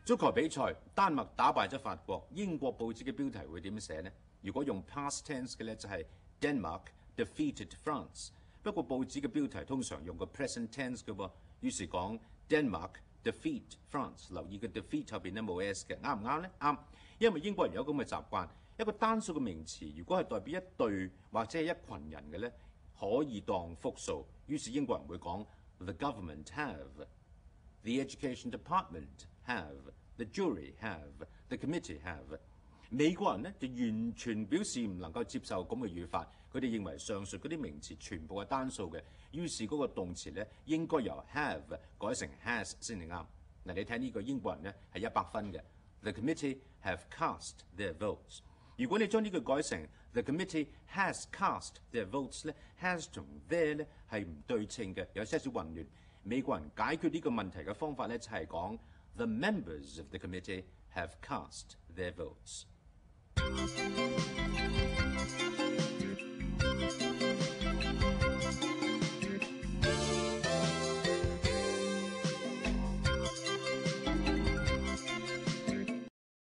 足球比賽，丹麥打敗咗法國。英國報紙嘅標題會點寫呢？如果用 past tense 嘅呢，就係 Denmark defeated France。不過報紙嘅標題通常用個 present tense 嘅喎，於是講 Denmark defeat France。留意個 defeat 後邊呢冇 s 嘅，啱唔啱呢？啱，因為英國人有咁嘅習慣，一個單數嘅名詞，如果係代表一隊或者係一群人嘅呢，可以當複數。於是英國人會講 The government have。The education department have，the jury have，the committee have。美國人呢就完全表示唔能夠接受咁嘅語法，佢哋認為上述嗰啲名詞全部係單數嘅，於是嗰個動詞呢應該由 have 改成 has 先至啱。嗱，你睇呢個英國人呢係100分嘅 ，the committee have cast their votes。如果你將呢句改成 the committee has cast their votes 呢 has 同 their 呢係唔對稱嘅，有些少混亂。美國人解決呢個問題嘅方法呢，就係講 The members of the committee have cast their votes。